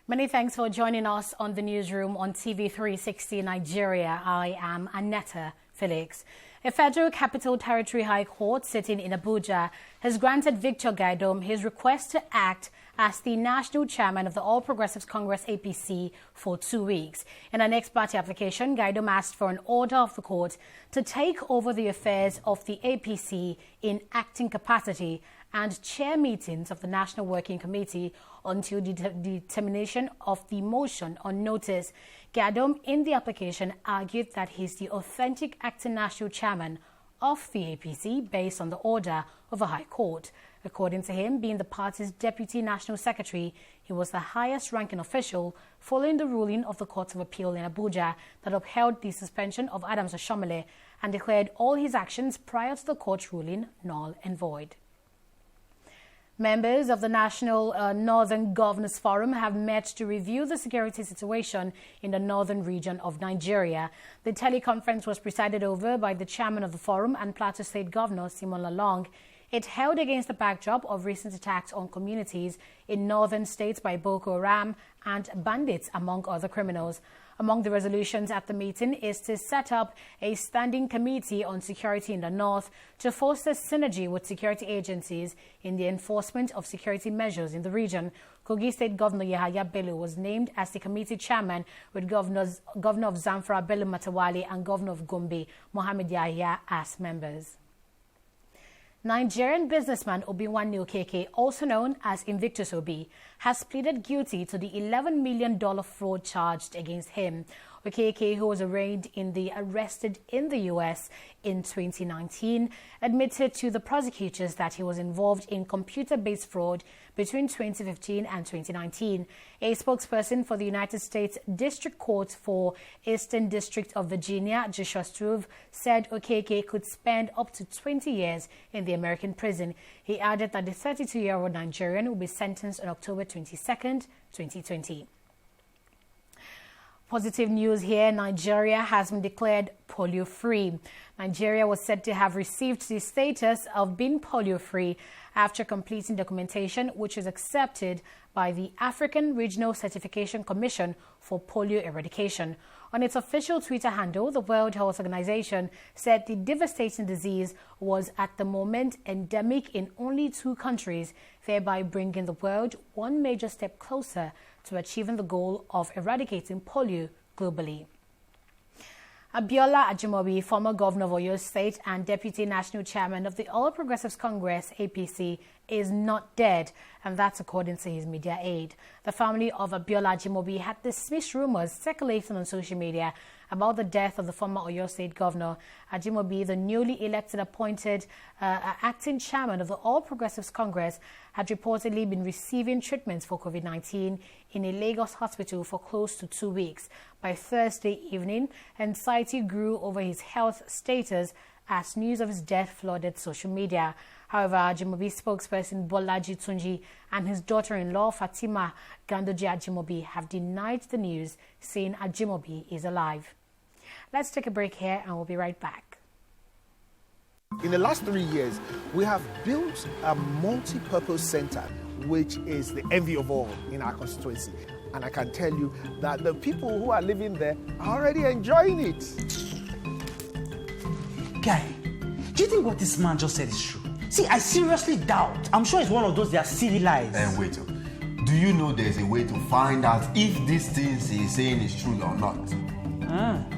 Many thanks for joining us on the newsroom on TV 360 Nigeria. I am Annetta Felix. A Federal Capital Territory High Court sitting in Abuja has granted Victor Gaidom his request to act as the national chairman of the All Progressives Congress APC for 2 weeks. In an ex parte application, Gaidom asked for an order of the court to take over the affairs of the APC in acting capacity and chair meetings of the National Working Committee until the determination of the motion on notice. Gaidom, in the application, argued that he's the authentic acting national chairman of the APC based on the order of a high court. According to him, being the party's deputy national secretary, he was the highest ranking official following the ruling of the Court of Appeal in Abuja that upheld the suspension of Adams Oshomole and declared all his actions prior to the court's ruling null and void. Members of the National Northern Governors Forum have met to review the security situation in the northern region of Nigeria. The teleconference was presided over by the chairman of the forum and Plateau State Governor Simon Lalong. It held against the backdrop of recent attacks on communities in northern states by Boko Haram and bandits, among other criminals. Among the resolutions at the meeting is to set up a standing committee on security in the north to foster synergy with security agencies in the enforcement of security measures in the region. Kogi State Governor Yahaya Bello was named as the committee chairman, with Governor of Zamfara Bello Matawali and Governor of Gombe Mohammed Yahya as members. Nigerian businessman Obiwani Okeke, also known as Invictus Obi, has pleaded guilty to the $11 million fraud charged against him. Okeke, who was arraigned arrested in the U.S. in 2019, admitted to the prosecutors that he was involved in computer-based fraud between 2015 and 2019. A spokesperson for the United States District Court for Eastern District of Virginia, Joshua Struve, said Okeke could spend up to 20 years in the American prison. He added that the 32-year-old Nigerian will be sentenced on October 22nd, 2020. Positive news here. Nigeria has been declared polio-free. Nigeria was said to have received the status of being polio-free after completing documentation which was accepted by the African Regional Certification Commission for Polio Eradication. On its official Twitter handle, the World Health Organization said the devastating disease was at the moment endemic in only 2 countries, thereby bringing the world one major step closer to achieving the goal of eradicating polio globally. Abdullah Ajumma Be, former governor of Oyo State and deputy national chairman of the All Progressives Congress APC, is not dead, and that's according to his media aide. The family of Abdullah Ajumma Be had dismissed rumors circulating on social media about the death of the former Oyo State governor. Ajumma Be, the newly elected appointed acting chairman of the All Progressives Congress, had reportedly been receiving treatments for COVID-19 in a Lagos hospital for close to 2 weeks. By Thursday evening, anxiety grew over his health status as news of his death flooded social media. However, Ajumma Be spokesperson Bolaji Tunji and his daughter-in-law Fatima Gandoji Ajumma Be have denied the news, saying Ajumma Be is alive. Let's take a break here and we'll be right back. In the last 3 years, we have built a multi-purpose center, which is the envy of all in our constituency. And I can tell you that the people who are living there are already enjoying it. Guy, do you think what this man just said is true? See, I seriously doubt. I'm sure it's one of those their silly lies. And wait, do you know there's a way to find out if these things he's saying is true or not?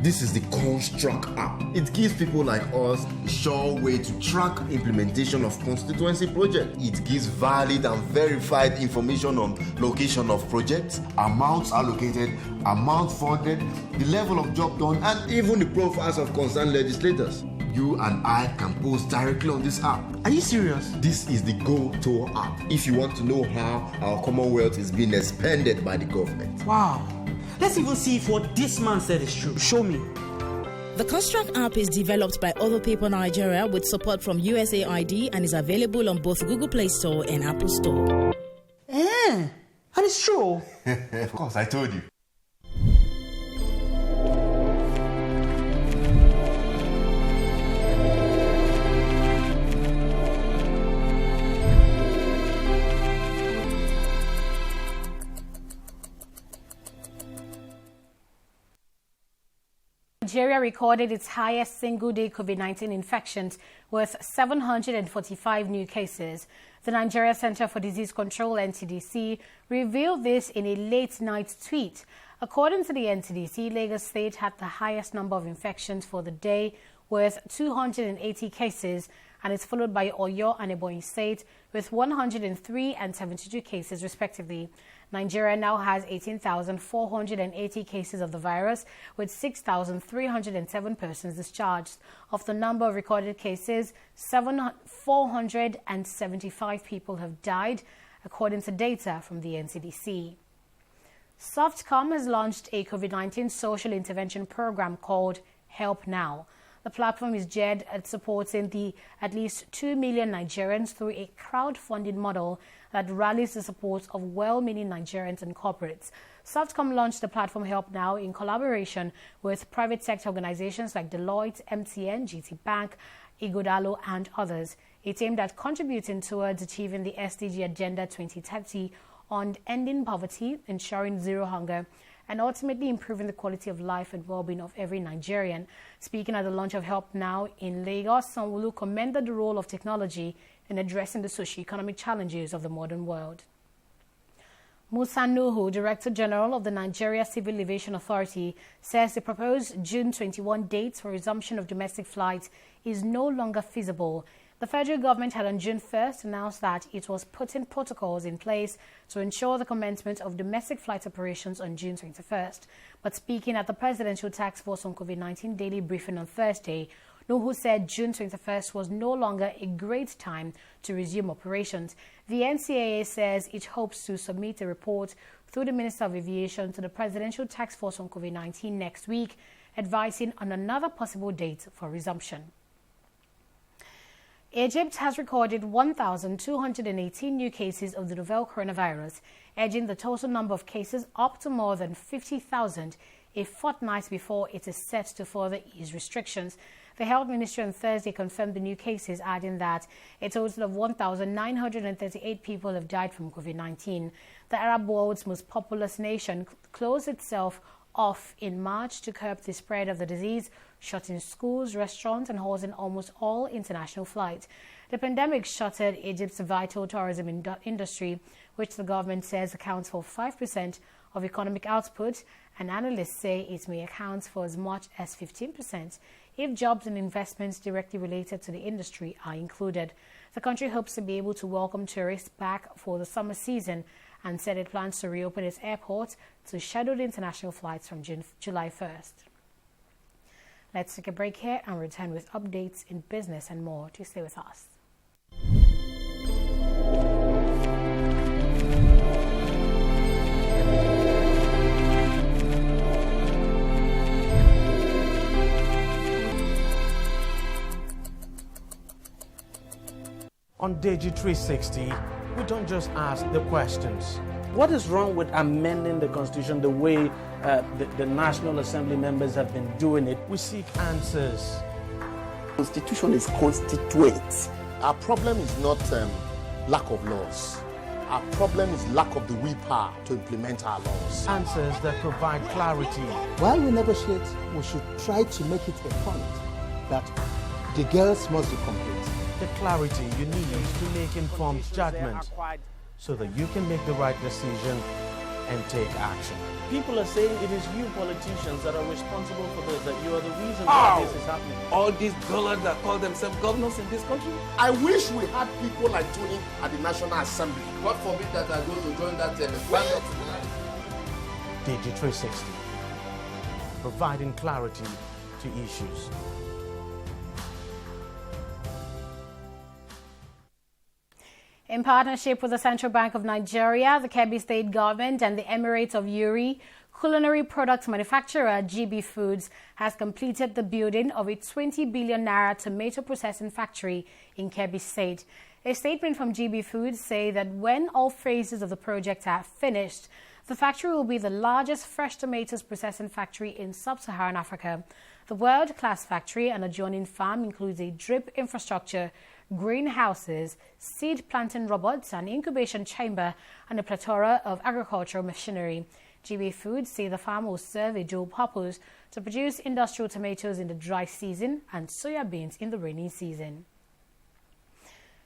This is the Construct app. It gives people like us a sure way to track implementation of constituency projects. It gives valid and verified information on location of projects, amounts allocated, amount funded, the level of job done, and even the profiles of concerned legislators. You and I can post directly on this app. Are you serious? This is the go-to app if you want to know how our Commonwealth is being expanded by the government. Wow. Let's even see if what this man said is true. Show me. The Construct app is developed by Other People Nigeria with support from USAID and is available on both Google Play Store and Apple Store. And it's true. Of course, I told you. Nigeria recorded its highest single-day COVID-19 infections with 745 new cases. The Nigeria Center for Disease Control, NCDC, revealed this in a late-night tweet. According to the NCDC, Lagos State had the highest number of infections for the day with 280 cases, and it's followed by Oyo and Ebonyi State with 103 and 72 cases respectively. Nigeria now has 18,480 cases of the virus, with 6,307 persons discharged. Of the number of recorded cases, 475 people have died, according to data from the NCDC. Softcom has launched a COVID-19 social intervention program called Help Now. The platform is geared at supporting at least 2 million Nigerians through a crowdfunding model that rallies the support of well-meaning Nigerians and corporates. Softcom launched the platform Help Now in collaboration with private sector organizations like Deloitte, MTN, GT Bank, Igodalo, and others. It's aimed at contributing towards achieving the SDG Agenda 2030 on ending poverty, ensuring zero hunger, and ultimately improving the quality of life and well-being of every Nigerian. Speaking at the launch of Help Now in Lagos, Sanwo-Olu commended the role of technology in addressing the socio-economic challenges of the modern world. Musa Nuhu, Director General of the Nigeria Civil Aviation Authority, says the proposed June 21 date for resumption of domestic flights is no longer feasible. The federal government had on June 1st announced that it was putting protocols in place to ensure the commencement of domestic flight operations on June 21st. But speaking at the Presidential Task Force on COVID-19 daily briefing on Thursday, Nuhu said June 21st was no longer a great time to resume operations. The NCAA says it hopes to submit a report through the Minister of Aviation to the Presidential Task Force on COVID-19 next week, advising on another possible date for resumption. Egypt has recorded 1,218 new cases of the novel coronavirus, edging the total number of cases up to more than 50,000, a fortnight before it is set to further ease restrictions. The Health Ministry on Thursday confirmed the new cases, adding that a total of 1,938 people have died from COVID-19. The Arab world's most populous nation closed itself off in March to curb the spread of the disease, shutting schools, restaurants, and halting almost all international flights. The pandemic shuttered Egypt's vital tourism industry, which the government says accounts for 5% of economic output, and analysts say it may account for as much as 15% if jobs and investments directly related to the industry are included. The country hopes to be able to welcome tourists back for the summer season and said it plans to reopen its airport to scheduled international flights from July 1st. Let's take a break here and return with updates in business and more. To stay with us. On Digi 360, we don't just ask the questions. What is wrong with amending the Constitution the way the National Assembly members have been doing it? We seek answers. Constitution is constituent. Our problem is not lack of laws. Our problem is lack of the willpower to implement our laws. Answers that provide clarity. While we negotiate, we should try to make it a point that the girls must be complete. The clarity you need to make informed judgment so that you can make the right decision and take action. People are saying it is you politicians that are responsible for this, that you are the reason why this is happening. All these dullards that call themselves governors in this country. I wish we had people like Tony at the National Assembly. God forbid that I go to join that band. Digi 360, providing clarity to issues. In partnership with the Central Bank of Nigeria, the Kebbi State Government, and the Emirates of Uri, culinary products manufacturer GB Foods has completed the building of a 20 billion naira tomato processing factory in Kebbi State. A statement from GB Foods say that when all phases of the project are finished, the factory will be the largest fresh tomatoes processing factory in sub-Saharan Africa. The world-class factory and adjoining farm includes a drip infrastructure, greenhouses, seed planting robots, an incubation chamber, and a plethora of agricultural machinery. GB Foods say the farm will serve a dual purpose to produce industrial tomatoes in the dry season and soya beans in the rainy season.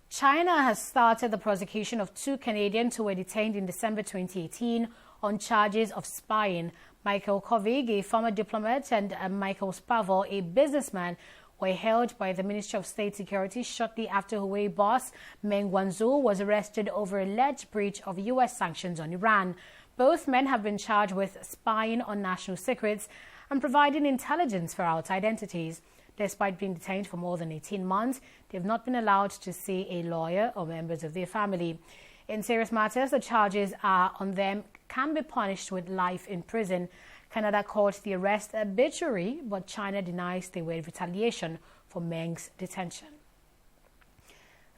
China has started the prosecution of 2 Canadians who were detained in December 2018 on charges of spying. Michael Kovig, a former diplomat, and Michael Spavor, a businessman, were held by the Ministry of State Security shortly after Huawei boss Meng Wanzhou was arrested over alleged breach of U.S. sanctions on Iran. Both men have been charged with spying on national secrets and providing intelligence for outside entities. Despite being detained for more than 18 months, they have not been allowed to see a lawyer or members of their family. In serious matters, the charges on them can be punished with life in prison. Canada called the arrest arbitrary, but China denies they were retaliation for Meng's detention.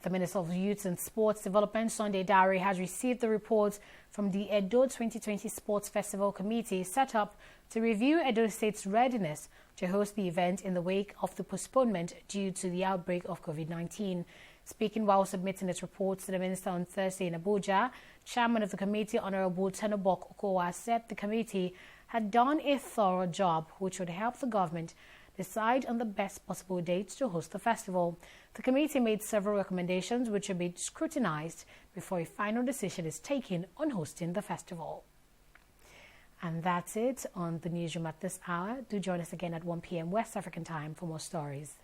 The Minister of Youth and Sports Development, Sunday Dare, has received the report from the Edo 2020 Sports Festival Committee set up to review Edo State's readiness to host the event in the wake of the postponement due to the outbreak of COVID-19. Speaking while submitting its report to the minister on Thursday in Abuja, Chairman of the committee, Honorable Tenobok Okowa, said the committee had done a thorough job which would help the government decide on the best possible dates to host the festival. The committee made several recommendations which will be scrutinized before a final decision is taken on hosting the festival. And that's it on the newsroom at this hour. Do join us again at 1 p.m. West African time for more stories.